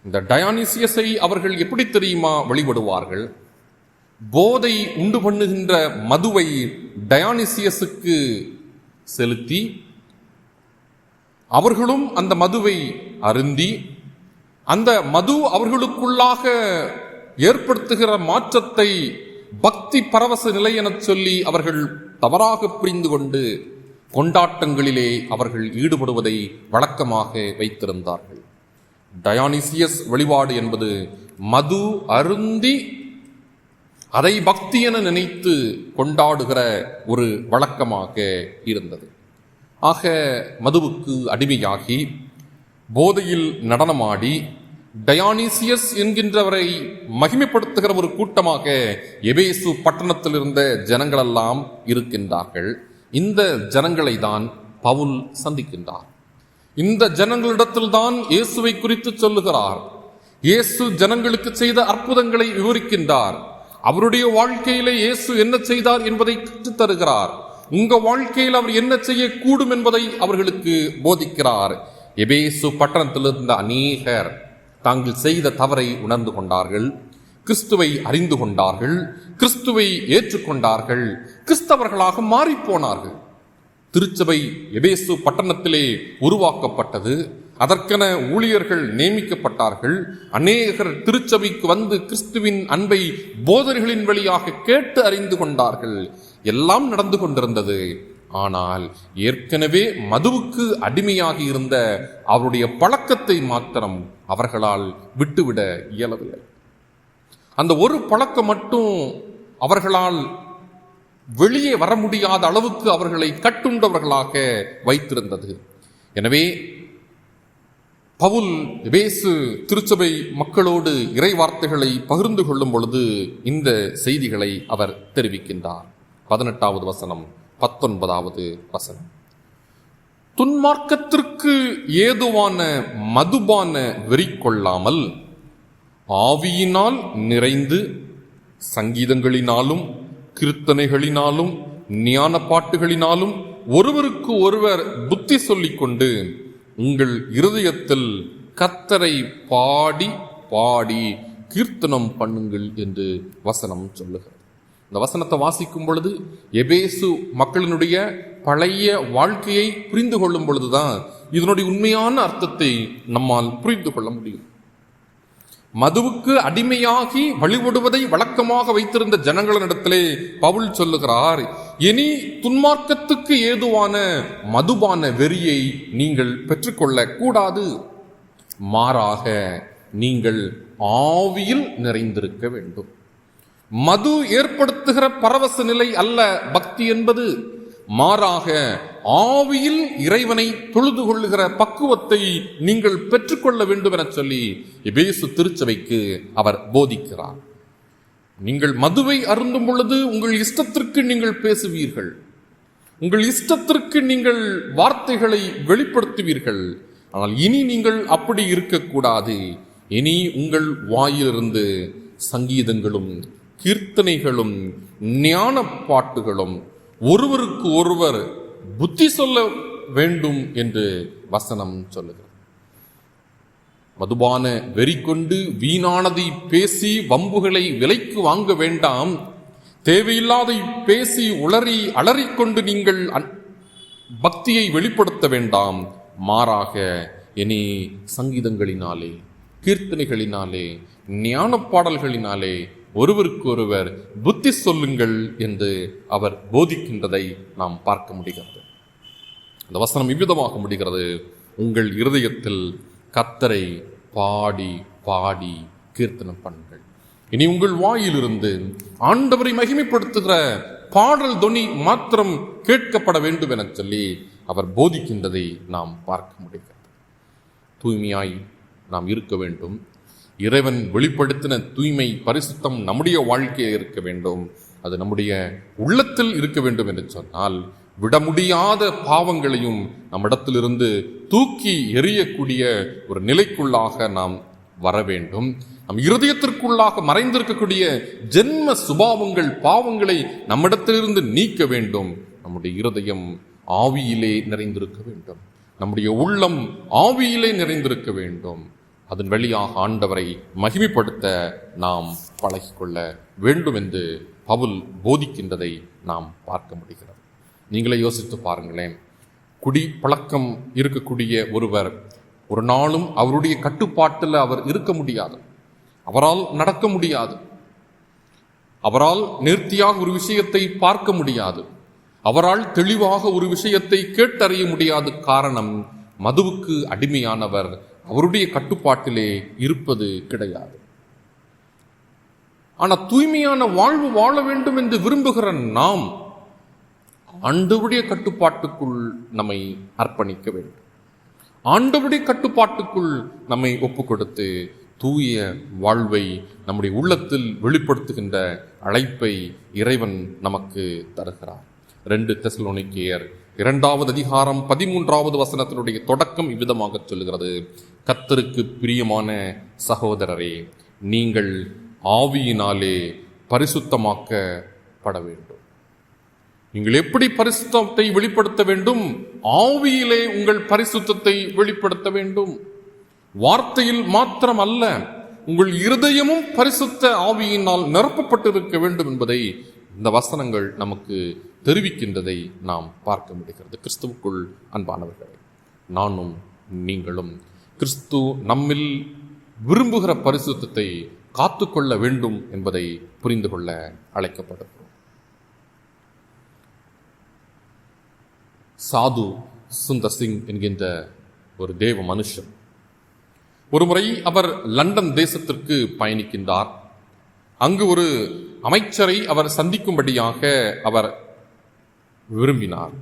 இந்த டயானிசியஸை அவர்கள் எப்படி தெரியுமா வழிபடுவார்கள்? போதை உண்டு பண்ணுகின்ற மதுவை டயானிசியஸுக்கு செலுத்தி அவர்களும் அந்த மதுவை அருந்தி அந்த மது அவர்களுக்குள்ளாக ஏற்படுத்துகிற மாற்றத்தை பக்தி பரவச நிலை என சொல்லி அவர்கள் தவறாக புரிந்து கொண்டு கொண்டாட்டங்களிலே அவர்கள் ஈடுபடுவதை வழக்கமாக வைத்திருந்தார்கள். டயானிசியஸ் வழிபாடு என்பது மது அருந்தி அதை பக்தி என நினைத்து கொண்டாடுகிற ஒரு வழக்கமாக இருந்தது. ஆக மதுவுக்கு அடிமையாகி போதையில் நடனமாடி டயானிசியஸ் என்கின்றவரை மகிமைப்படுத்துகிற ஒரு கூட்டமாக எபேசு பட்டணத்தில் இருந்த ஜனங்களெல்லாம் இருக்கின்றார்கள். இந்த ஜனங்களை தான் பவுல் சந்திக்கின்றார். இந்த ஜனங்களிடத்தில் தான் இயேசுவை குறித்து சொல்லுகிறார். இயேசு ஜனங்களுக்கு செய்த அற்புதங்களை விவரிக்கின்றார். அவருடைய வாழ்க்கையிலே இயேசு என்ன செய்தார் என்பதை கற்றுத் தருகிறார். உங்க வாழ்க்கையில் அவர் என்ன செய்யக்கூடும் என்பதை அவர்களுக்கு போதிக்கிறார். எபேசு பட்டணத்தில் இருந்த அநேகர் தாங்கள் செய்த தவறை உணர்ந்து கொண்டார்கள், கிறிஸ்துவை அறிந்து கொண்டார்கள், கிறிஸ்துவை ஏற்றுக்கொண்டார்கள், கிறிஸ்தவர்களாக மாறிப்போனார்கள். திருச்சபை எபேசு பட்டணத்திலே உருவாக்கப்பட்டது. அதற்கென ஊழியர்கள் நியமிக்கப்பட்டார்கள். அநேகர் திருச்சபைக்கு வந்து கிறிஸ்துவின் அன்பை போதனைகளின் வழியாக கேட்டு அறிந்து கொண்டார்கள். எல்லாம் நடந்து கொண்டிருந்தது. ஆனால் ஏற்கனவே மதுவுக்கு அடிமையாகி இருந்த அவருடைய பழக்கத்தை மாத்திரம் அவர்களால் விட்டுவிட இயலவில்லை. அந்த ஒரு பழக்கம் மட்டும் அவர்களால் வெளியே வர முடியாத அளவுக்கு அவர்களை கட்டுண்டவர்களாக வைத்திருந்தது. எனவே பவுல் எபேசு திருச்சபை மக்களோடு இறை வார்த்தைகளை பகிர்ந்து கொள்ளும் பொழுது இந்த செய்திகளை அவர் தெரிவிக்கின்றார். 18வது வசனம், 19வது வசனம். துன்மார்க்கத்திற்கு ஏதுவான மதுபான வெறி கொள்ளாமல் ஆவியினால் நிறைந்து சங்கீதங்களினாலும் கீர்த்தனைகளினாலும் ஞான பாட்டுகளினாலும் ஒருவருக்கு ஒருவர் புத்தி சொல்லிக் கொண்டு உங்கள் இருதயத்தில் கர்த்தரை பாடி பாடி கீர்த்தனம் பண்ணுங்கள் என்று வசனம் சொல்லுகிறது. இந்த வசனத்தை வாசிக்கும் பொழுது எபேசு மக்களினுடைய பழைய வாழ்க்கையை புரிந்து கொள்ளும் பொழுதுதான் இதனுடைய உண்மையான அர்த்தத்தை நம்மால் புரிந்து கொள்ள முடியும். மதுவுக்கு அடிமையாகி வழிபடுவதை வழக்கமாக வைத்திருந்த ஜனங்களிடத்திலே பவுல் சொல்லுகிறார், இனி துன்மார்க்கத்துக்கு ஏதுவான மதுபான வெறியை நீங்கள் பெற்றுக்கொள்ள கூடாது. மாறாக நீங்கள் ஆவியில் நிறைந்திருக்க வேண்டும். மது ஏற்படுத்துகிற பரவச நிலை அல்ல பக்தி என்பது. மாறாக ஆவியில் இறைவனை தொழுது கொள்ளுகிற பக்குவத்தை நீங்கள் பெற்றுக்கொள்ள வேண்டும் என சொல்லி எபேசு திருச்சபைக்கு அவர் போதிக்கிறார். நீங்கள் மதுவை அருந்தும் பொழுது உங்கள் இஷ்டத்திற்கு நீங்கள் பேசுவீர்கள், உங்கள் இஷ்டத்திற்கு நீங்கள் வார்த்தைகளை வெளிப்படுத்துவீர்கள். ஆனால் இனி நீங்கள் அப்படி இருக்கக்கூடாது. இனி உங்கள் வாயிலிருந்து சங்கீதங்களும் கீர்த்தனைகளும் ஞான பாட்டுகளும் ஒருவருக்கு ஒருவர் புத்தி சொல்ல வேண்டும் என்று வசனம் சொல்லுகிறது. மதுபான வெறி கொண்டு வீணானதை பேசி வம்புகளை விலைக்கு வாங்க வேண்டாம். தேவையில்லாதை பேசி உளறி அலறிக்கொண்டு நீங்கள் பக்தியை வெளிப்படுத்த வேண்டாம். மாறாக இனி சங்கீதங்களினாலே கீர்த்தனைகளினாலே ஞான பாடல்களினாலே ஒருவருக்கு ஒருவர் புத்தி சொல்லுங்கள் என்று அவர் போதிக்கின்றதை நாம் பார்க்க முடிகிறது. இந்த வசனம் இவ்விதமாக முடிகிறது, உங்கள் இருதயத்தில் கர்த்தரை பாடி பாடி கீர்த்தனம் பண்ணுங்கள். இனி உங்கள் வாயிலிருந்து ஆண்டவரை மகிமைப்படுத்துகிற பாடல் தொனி மாத்திரம் கேட்கப்பட வேண்டும் என சொல்லி அவர் போதிக்கின்றதை நாம் பார்க்க முடிகிறது. தூய்மையாய் நாம் இருக்க வேண்டும். இறைவன் வெளிப்படுத்தின தூய்மை பரிசுத்தம் நம்முடைய வாழ்க்கையில் இருக்க வேண்டும். அது நம்முடைய உள்ளத்தில் இருக்க வேண்டும் என்று சொன்னால் விட முடியாத பாவங்களையும் நம்மிடத்திலிருந்து தூக்கி எறியக்கூடிய ஒரு நிலைக்குள்ளாக நாம் வர வேண்டும். நம் இருதயத்திற்குள்ளாக மறைந்திருக்கக்கூடிய ஜென்ம சுபாவங்கள் பாவங்களை நம்மிடத்திலிருந்து நீக்க வேண்டும். நம்முடைய இருதயம் ஆவியிலே நிறைந்திருக்க வேண்டும். நம்முடைய உள்ளம் ஆவியிலே நிறைந்திருக்க வேண்டும். அதன் வழியாக ஆண்டவரை மகிமைப்படுத்த நாம் பழகிக்கொள்ள வேண்டும் என்று பவுல் போதிக்கின்றதை நாம் பார்க்க முடிகிறது. நீங்களே யோசித்து பாருங்களேன். குடி பழக்கம் இருக்கக்கூடிய ஒருவர் ஒரு நாளும் அவருடைய கட்டுப்பாட்டில் அவர் இருக்க முடியாது. அவரால் நடக்க முடியாது. அவரால் நேர்த்தியாக ஒரு விஷயத்தை பார்க்க முடியாது. அவரால் தெளிவாக ஒரு விஷயத்தை கேட்டறிய முடியாது. காரணம், மதுவுக்கு அடிமையானவர் அவருடைய கட்டுப்பாட்டிலே இருப்பது கிடையாது. ஆனால் தூய்மையான வாழ்வு வாழ வேண்டும் என்று விரும்புகிற நாம் ஆண்டவருடைய கட்டுப்பாட்டுக்குள் நம்மை அர்ப்பணிக்க வேண்டும். ஆண்டவருடைய கட்டுப்பாட்டுக்குள் நம்மை ஒப்புக் கொடுத்து தூய வாழ்வை நம்முடைய உள்ளத்தில் வெளிப்படுத்துகின்ற அழைப்பை இறைவன் நமக்கு தருகிறார். 2 தெசலோனிக்கேயர் 2வது அதிகாரம் 13வது வசனத்தினுடைய தொடக்கம் இவ்விதமாக சொல்லுகிறது: கர்த்தருக்கு பிரியமான சகோதரரே, நீங்கள் ஆவியினாலே பரிசுத்தமாக்கப்பட வேண்டும். நீங்கள் எப்படி பரிசுத்தத்தை வெளிப்படுத்த வேண்டும்? ஆவியிலே உங்கள் பரிசுத்தத்தை வெளிப்படுத்த வேண்டும். வார்த்தையில் மாத்திரம் அல்ல, உங்கள் இருதயமும் பரிசுத்த ஆவியினால் நிரப்பப்பட்டிருக்க வேண்டும் என்பதை இந்த வசனங்கள் நமக்கு தெரிவிக்கின்றதை நாம் பார்க்க முடிகிறது. கிறிஸ்துவுக்குள் அன்பானவர்களே, நானும் நீங்களும் கிறிஸ்து நம்மில் விரும்புகிற பரிசுத்தத்தை காத்துக்கொள்ள வேண்டும் என்பதை புரிந்து கொள்ள அழைக்கப்படுகிறோம். சாது சுந்தர் சிங் என்கின்ற ஒரு தேவ மனுஷன் ஒருமுறை அவர் லண்டன் தேசத்திற்கு பயணிக்கின்றார். அங்கு ஒரு அமைச்சரை அவர் சந்திக்கும்படியாக அவர் விரும்பினார்.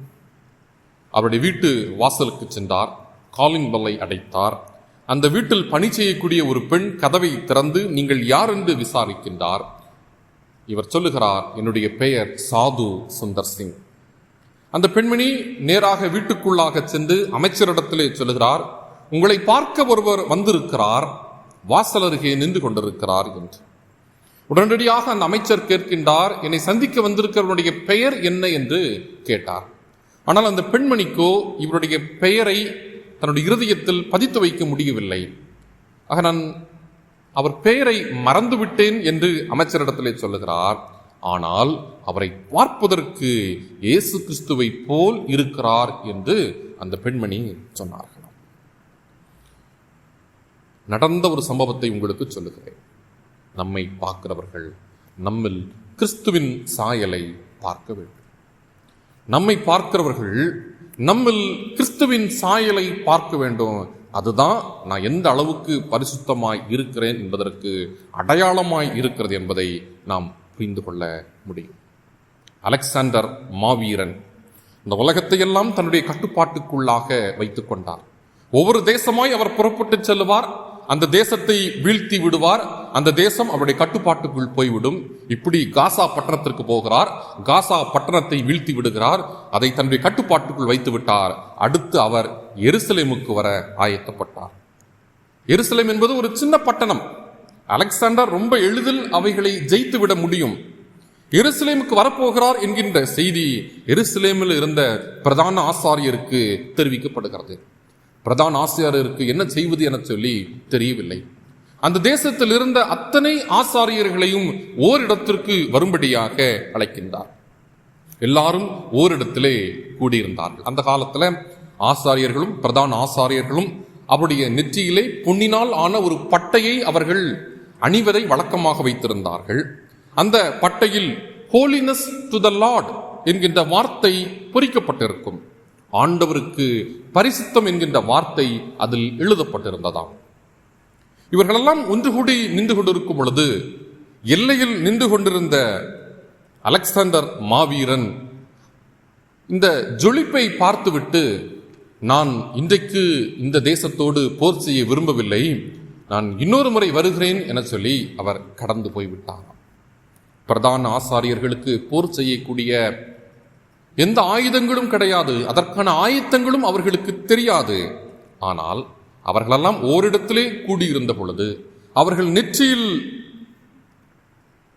அவருடைய வீட்டு வாசலுக்கு சென்றார். காலிங் பெல்லை அடைத்தார். அந்த வீட்டில் பணி செய்யக்கூடிய ஒரு பெண் கதவை திறந்து நீங்கள் யார் என்று விசாரிக்கின்றார். இவர் சொல்லுகிறார், என்னுடைய பெயர் சாது சுந்தர் சிங். அந்த பெண்மணி நேராக வீட்டுக்குள்ளாக சென்று அமைச்சரிடத்திலே சொல்லுகிறார், உங்களை பார்க்க ஒருவர் வந்திருக்கிறார், வாசல் அருகே நின்று கொண்டிருக்கிறார் என்று. உடனடியாக அந்த அமைச்சர் கேட்கின்றார், என்னை சந்திக்க வந்திருக்கிறவருடைய பெயர் என்ன என்று கேட்டார். ஆனால் அந்த பெண்மணிக்கோ இவருடைய பெயரை தன்னுடைய இருதயத்தில் பதித்து வைக்க முடியவில்லை. ஆக நான் அவர் பெயரை மறந்துவிட்டேன் என்று அமைச்சரிடத்திலே சொல்லுகிறார். ஆனால் அவரை பார்ப்பதற்கு இயேசு கிறிஸ்துவை போல் இருக்கிறார் என்று அந்த பெண்மணி சொன்னார்கள். நடந்த ஒரு சம்பவத்தை உங்களுக்கு சொல்லுகிறேன். நம்மை பார்க்கிறவர்கள் நம்மில் கிறிஸ்துவின் சாயலை பார்க்க வேண்டும். நம்மை பார்க்கிறவர்கள் நம்மில் கிறிஸ்துவின் சாயலை பார்க்க வேண்டும். அதுதான் நான் எந்த அளவுக்கு பரிசுத்தமாய் இருக்கிறேன் என்பதற்கு அடையாளமாய் இருக்கிறது என்பதை நாம் புரிந்து கொள்ள முடியும். அலெக்சாண்டர் மாவீரன் இந்த உலகத்தை எல்லாம் தன்னுடைய கட்டுப்பாட்டுக்குள்ளாக வைத்துக் கொண்டார். ஒவ்வொரு தேசமாய் அவர் புறப்பட்டு செல்லுவார். அந்த தேசத்தை வீழ்த்தி விடுவார். அந்த தேசம் அவருடைய கட்டுப்பாட்டுக்குள் போய்விடும். இப்படி காசா பட்டணத்திற்கு போகிறார். காசா பட்டணத்தை வீழ்த்தி விடுகிறார். அதை தன்னுடைய கட்டுப்பாட்டுக்குள் வைத்து விட்டார். அடுத்து அவர் எருசலேமுக்கு வர ஆயத்தப்பட்டார். எருசலேம் என்பது ஒரு சின்ன பட்டணம். அலெக்சாண்டர் ரொம்ப எளிதில் அவைகளை ஜெயித்து விட முடியும். எருசலேமுக்கு வரப்போகிறார் என்கின்ற செய்தி எருசலேமில் இருந்த பிரதான ஆசாரியருக்கு தெரிவிக்கப்படுகிறது. பிரதான ஆசாரியருக்கு என்ன செய்வது என சொல்லி தெரியவில்லை. அந்த தேசத்தில் இருந்த அத்தனை ஆசாரியர்களையும் ஓரிடத்திற்கு வரும்படியாக அழைக்கின்றார். எல்லாரும் ஓரிடத்திலே கூடியிருந்தார்கள். அந்த காலத்துல ஆசாரியர்களும் பிரதான ஆசாரியர்களும் அவருடைய நெற்றியிலே பொன்னினால் ஆன ஒரு பட்டையை அவர்கள் அணிவதை வழக்கமாக வைத்திருந்தார்கள். அந்த பட்டையில் ஹோலினஸ் டு த லார்ட் என்கின்ற வார்த்தை பொறிக்கப்பட்டிருக்கும். ஆண்டவருக்கு பரிசுத்தம் என்கின்ற வார்த்தை அதில் எழுதப்பட்டிருந்ததாம். இவர்களெல்லாம் ஒன்று கூடி நின்று கொண்டிருக்கும் பொழுது எல்லையில் நின்று கொண்டிருந்த அலெக்சாண்டர் மாவீரன் இந்த ஜொலிப்பை பார்த்துவிட்டு, நான் இன்றைக்கு இந்த தேசத்தோடு போர் செய்ய விரும்பவில்லை, நான் இன்னொரு முறை வருகிறேன் என சொல்லி அவர் கடந்து போய்விட்டார். பிரதான ஆசாரியர்களுக்கு போர் செய்யக்கூடிய எந்த ஆயுதங்களும் கிடையாது, அதற்கான ஆயத்தங்களும் அவர்களுக்கு தெரியாது. ஆனால் அவர்களெல்லாம் ஓரிடத்திலே கூடியிருந்த பொழுது அவர்கள் நெற்றியில்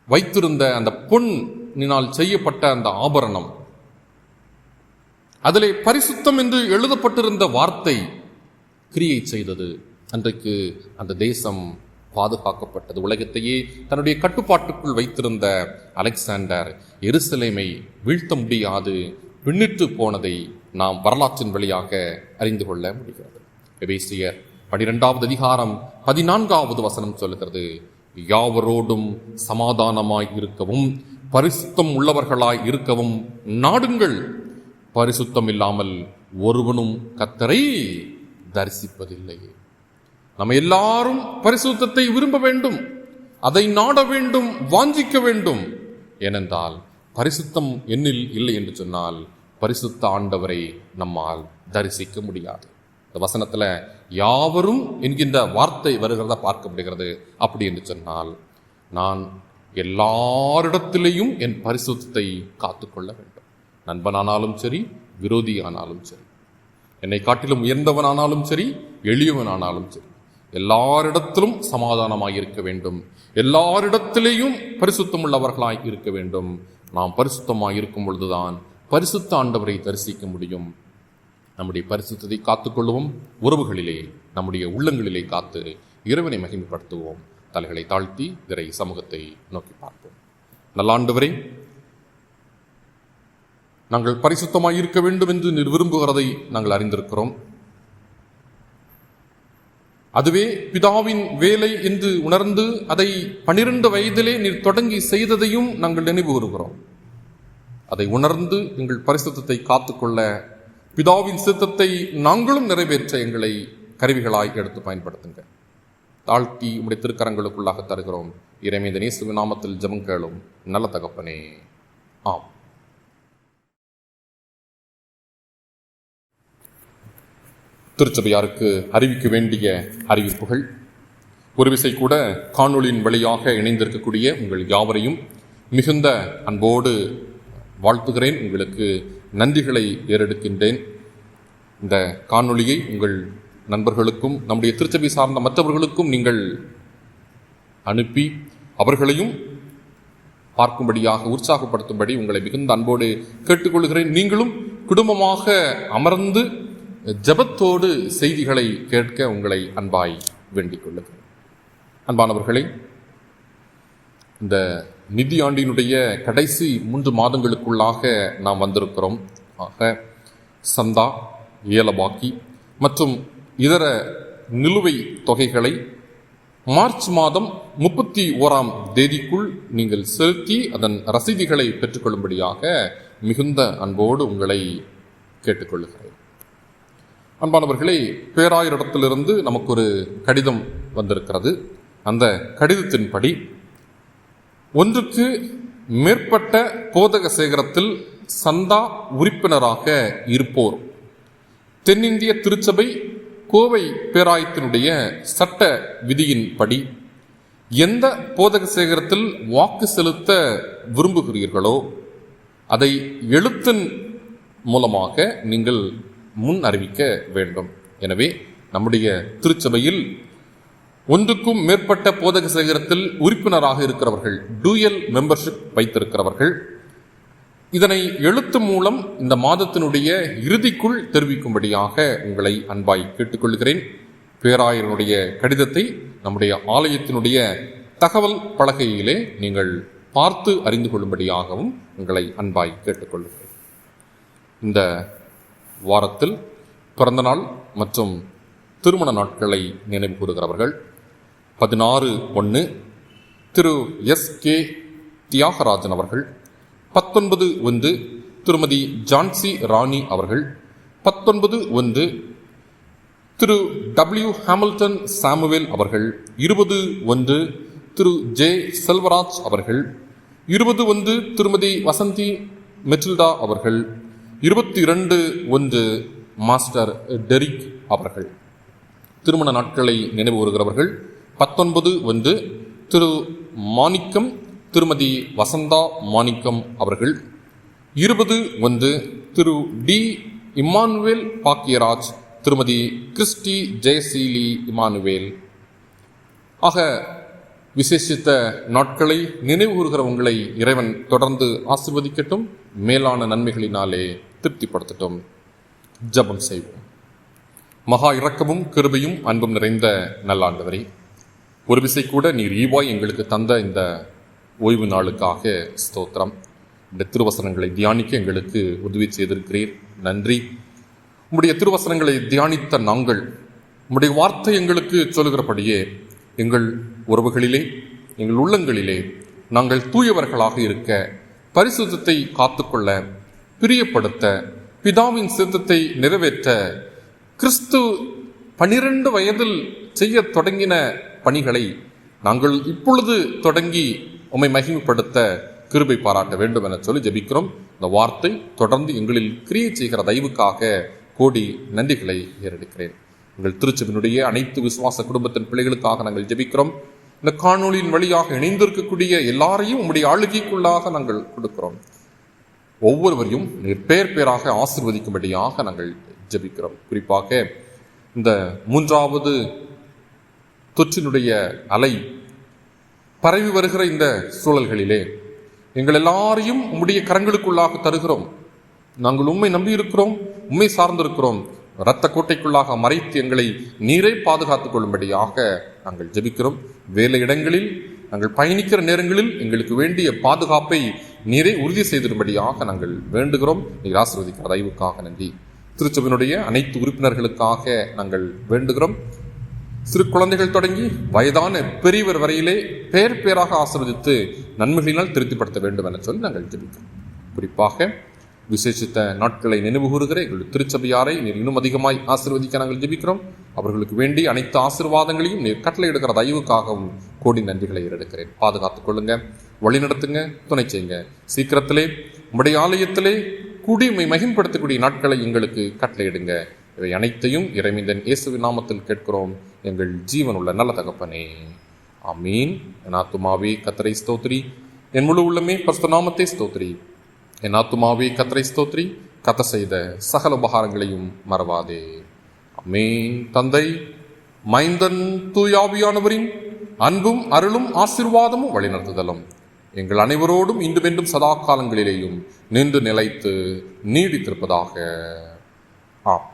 வைத்திருந்த அந்த பொன்னினால் செய்யப்பட்ட அந்த ஆபரணம், அதிலே பரிசுத்தம் என்று எழுதப்பட்டிருந்த வார்த்தை கிரியை செய்தது. அன்றைக்கு அந்த தேசம் பாதுகாக்கப்பட்டது. உலகத்தையே தன்னுடைய கட்டுப்பாட்டுக்குள் வைத்திருந்த அலெக்சாண்டர் எருசலேமை வீழ்த்த முடியாது பின்னிட்டு போனதை நாம் வரலாற்றின் வழியாக அறிந்து கொள்ள முடிகிறது. எபேசியர் 12வது அதிகாரம் 14வது வசனம் சொல்லுகிறது, யாவரோடும் சமாதானமாய் இருக்கவும் பரிசுத்தம் உள்ளவர்களாய் இருக்கவும் நாடுங்கள், பரிசுத்தம் இல்லாமல் ஒருவனும் கர்த்தரை தரிசிப்பதில்லை. நம்ம எல்லாரும் பரிசுத்தத்தை விரும்ப வேண்டும், அதை நாட வேண்டும், வாஞ்சிக்க வேண்டும். ஏனென்றால் பரிசுத்தம் என்னில் இல்லை என்று சொன்னால் பரிசுத்த ஆண்டவரை நம்மால் தரிசிக்க முடியாது. இந்த வசனத்துல யாவரும் என்கின்ற வார்த்தை வருகிறதா பார்க்க முடிகிறது. அப்படி என்று சொன்னால் நான் எல்லாரிடத்திலேயும் என் பரிசுத்தத்தை காத்துக்கொள்ள வேண்டும். நண்பனானாலும் சரி, விரோதியானாலும் சரி, என்னை காட்டிலும் உயர்ந்தவனானாலும் சரி, எளியவனானாலும் சரி, எல்லாரிடத்திலும் சமாதானமாய் இருக்க வேண்டும், எல்லாரிடத்திலேயும் பரிசுத்தம் உள்ளவர்களாய் இருக்க வேண்டும். நாம் பரிசுத்தமாய் இருக்கும் பொழுதுதான் பரிசுத்த ஆண்டவரை தரிசிக்க முடியும். நம்முடைய பரிசுத்தத்தை காத்துக்கொள்வோம். உறவுகளிலே, நம்முடைய உள்ளங்களிலே காத்து இறைவனை மகிமைப்படுத்துவோம். தலைகளை தாழ்த்தி இறை சமூகத்தை நோக்கி பார்ப்போம். நல்ல ஆண்டவரே, நாங்கள் பரிசுத்தமாய் இருக்க வேண்டும் என்று நீர் விரும்புகிறதை நாங்கள் அறிந்திருக்கிறோம். அதுவே பிதாவின் வேலை என்று உணர்ந்து அதை 12 வயதிலே நீர் தொடங்கி செய்ததையும் நாங்கள் நினைவு கூறுகிறோம். அதை உணர்ந்து எங்கள் பரிசுத்தத்தை காத்துக்கொள்ள, பிதாவின் சித்தத்தை நாங்களும் நிறைவேற்ற எங்களை கருவிகளாய் எடுத்து பயன்படுத்துங்க. தாழ்த்தி உம்முடைய திருக்கரங்களுக்குள்ளாக தருகிறோம். இறைமைந்த இயேசுவின் நாமத்தில் ஜெபம் கேளும் நல்ல தகப்பனே, ஆம். திருச்சபையாருக்கு அறிவிக்க வேண்டிய அறிவிப்புகள். ஒரு விசை கூட காணொளியின் வழியாக இணைந்திருக்கக்கூடிய உங்கள் யாவரையும் மிகுந்த அன்போடு வாழ்த்துகிறேன். உங்களுக்கு நன்றிகளை ஏறெடுக்கின்றேன். இந்த காணொளியை உங்கள் நண்பர்களுக்கும் நம்முடைய திருச்சபை சார்ந்த மற்றவர்களுக்கும் நீங்கள் அனுப்பி அவர்களையும் பார்க்கும்படியாக உற்சாகப்படுத்தும்படி உங்களை மிகுந்த அன்போடு கேட்டுக்கொள்கிறேன். நீங்களும் குடும்பமாக அமர்ந்து ஜெபத்தோடு செய்திகளை கேட்க உங்களை அன்பாய் வேண்டிக் கொள்ளுகிறேன். அன்பானவர்களே, இந்த நிதியாண்டினுடைய கடைசி 3 மாதங்களுக்குள்ளாக நாம் வந்திருக்கிறோம். ஆக சந்தா, ஏலபாக்கி மற்றும் இதர நிலுவை தொகைகளை மார்ச் மாதம் 31ஆம் தேதிக்குள் நீங்கள் செலுத்தி அதன் ரசீதுகளை பெற்றுக்கொள்ளும்படியாக மிகுந்த அன்போடு உங்களை கேட்டுக்கொள்ளுகிறேன். அன்பானவர்களே, பேராயரிடத்திலிருந்து நமக்கு ஒரு கடிதம் வந்திருக்கிறது. அந்த கடிதத்தின்படி 1க்கு மேற்பட்ட போதக சேகரத்தில் சந்தா உறுப்பினராக இருப்போர் தென்னிந்திய திருச்சபை கோவை பேராயத்தினுடைய சட்ட விதியின்படி எந்த போதக சேகரத்தில் வாக்கு செலுத்த விரும்புகிறீர்களோ அதை எழுத்தின் மூலமாக நீங்கள் முன் அறிவிக்க வேண்டும். எனவே நம்முடைய திருச்சபையில் 1க்கும் மேற்பட்ட போதக சேகரத்தில் உறுப்பினராக இருக்கிறவர்கள், டூயல் மெம்பர்ஷிப் வைத்திருக்கிறவர்கள், இதனை எழுத்து மூலம் இந்த மாதத்தினுடைய இறுதிக்குள் தெரிவிக்கும்படியாக உங்களை அன்பாய் கேட்டுக்கொள்கிறேன். பேராயருடைய கடிதத்தை நம்முடைய ஆலயத்தினுடைய தகவல் பலகையிலே நீங்கள் பார்த்து அறிந்து கொள்ளும்படியாகவும் உங்களை அன்பாய் கேட்டுக்கொள்கிறேன். இந்த வாரத்தில் பிறந்தநாள் மற்றும் திருமண நாட்களை நினைவு கூறுகிறவர்கள்: 16/1 திரு S.K. தியாகராஜன் அவர்கள், 19/1 திருமதி ஜான்சி ராணி அவர்கள், 19/1 திரு W. ஹாமில்டன் சாமுவேல் அவர்கள், 20/1 திரு ஜே செல்வராஜ் அவர்கள், 20 திருமதி வசந்தி மெட்டில்டா அவர்கள், 22 மாஸ்டர் டெரிக் அவர்கள். திருமண நாட்களை நினைவு கூறுகிறவர்கள் 19 திரு மாணிக்கம் திருமதி வசந்தா மாணிக்கம் அவர்கள், 20 திரு டி இம்மானுவேல் பாக்கியராஜ் திருமதி கிறிஸ்டி ஜெயசீலி இமானுவேல். ஆக விசேஷித்த நாட்களை நினைவு கூறுகிற உங்களை இறைவன் தொடர்ந்து ஆசீர்வதிக்கட்டும், மேலான நன்மைகளினாலே திருப்திப்படுத்தட்டும். ஜெபம் செய்வோம். மகா இரக்கமும் கிருபையும் அன்பும் நிறைந்த நல்லாண்டவரே, ஒரு விசை கூட நீர் ஈவாய் எங்களுக்கு தந்த இந்த ஓய்வு நாளுக்காக ஸ்தோத்திரம். இந்த திருவசனங்களை தியானிக்க எங்களுக்கு உதவி செய்திருக்கிறீர், நன்றி. உம்முடைய திருவசனங்களை தியானித்த நாங்கள் உம்முடைய வார்த்தை எங்களுக்கு சொல்லுகிறபடியே எங்கள் உறவுகளிலே, எங்கள் உள்ளங்களிலே நாங்கள் தூயவர்களாக இருக்க, பரிசுத்தத்தை காத்துக்கொள்ள, பிரியப்படுத்த, பிதாவின் சித்தத்தை நிறைவேற்ற, கிறிஸ்து 12 வயதில் செய்ய தொடங்கின பணிகளை நாங்கள் இப்பொழுது தொடங்கி உம்மை மகிமைப்படுத்த கிருபை பாராட்ட வேண்டும் என சொல்லி ஜெபிக்கிறோம். இந்த வார்த்தை தொடர்ந்து எங்களில் கிரியை செய்கிற தயவுக்காக கோடி நன்றிகளை ஏறெடுக்கிறேன். எங்கள் திருச்சபையினுடைய அனைத்து விசுவாச குடும்பத்தின் பிள்ளைகளுக்காக நாங்கள் ஜெபிக்கிறோம். இந்த காணொளியின் வழியாக இணைந்திருக்கக்கூடிய எல்லாரையும் உம்முடைய ஆளுகைக்குள்ளாக நாங்கள் கொடுக்கிறோம். ஒவ்வொருவரையும் நீர் பேர் பேராக ஆசீர்வதிக்கும்படியாக நாங்கள் ஜெபிக்கிறோம். குறிப்பாக இந்த 3வது தொற்றினுடைய அலை பரவி வருகிற இந்த சூழல்களிலே எங்கள் எல்லாரையும் உம்முடைய கரங்களுக்குள்ளாக தருகிறோம். நாங்கள் உம்மை நம்பி இருக்கிறோம், உம்மை சார்ந்திருக்கிறோம். இரத்த கோட்டைக்குள்ளாக மறைத்து எங்களை நீரே பாதுகாத்துக் கொள்ளும்படியாக நாங்கள் ஜெபிக்கிறோம். வேலை இடங்களில் நாங்கள் பயணிக்கிற நேரங்களில் எங்களுக்கு வேண்டிய பாதுகாப்பை நீரே உறுதி செய்திரும்படியாக நாங்கள் வேண்டுகிறோம். நீர் ஆசீர்வதிக்கிற தயவுக்காக நன்றி. திருச்சபையினுடைய அனைத்து உறுப்பினர்களுக்காக நாங்கள் வேண்டுகிறோம். சிறு குழந்தைகள் தொடங்கி வயதான பெரியவர் வரையிலே பேர் பேராக ஆசீர்வதித்து நன்மைகளினால் திருப்திப்படுத்த வேண்டும் என சொல்லி நாங்கள் ஜெபிக்கிறோம். குறிப்பாக விசேஷித்த நாட்களை நினைவு கூறுகிற எங்கள் திருச்சபையாரை நீர் இன்னும் அதிகமாய் ஆசீர்வதிக்க நாங்கள் ஜெபிக்கிறோம். அவர்களுக்கு வேண்டி அனைத்து ஆசீர்வாதங்களையும் நீர் கட்டளை எடுக்கிற தயவுக்காகவும் கோடி நன்றிகளை எடுக்கிறேன். பாதுகாத்துக் கொள்ளுங்க, வழிநடத்துங்க, துணை செய்யுங்க. சீக்கிரத்திலே உம்முடைய ஆலயத்திலே கூடி உம்மை மகிமைப்படுத்தக்கூடிய நாட்களை எங்களுக்கு கட்டளையிடுங்க. இவை அனைத்தையும் இறைமைந்தன் இயேசுவின் நாமத்தில் கேட்கிறோம் எங்கள் ஜீவனுள்ள நல்ல தகப்பனே, ஆமீன். என் ஆத்துமாவே கர்த்தரை ஸ்தோத்திரி, என் முழு உள்ளமே பரிசுத்த நாமத்தை ஸ்தோத்திரி. என் ஆத்துமாவே கர்த்தரை ஸ்தோத்திரி, கர்த்தர் செய்த சகல உபகாரங்களையும் மறவாதே. ஆமீன். தந்தை, மைந்தன், தூயாவியானவரின் அன்பும் அருளும் ஆசீர்வாதமும் வழிநடத்துதலும் எங்கள் அனைவரோடும் இன்றுமென்றும் சதா காலங்களிலேயும் நின்று நிலைத்து நீடித்திருப்பதாக. ஆம்.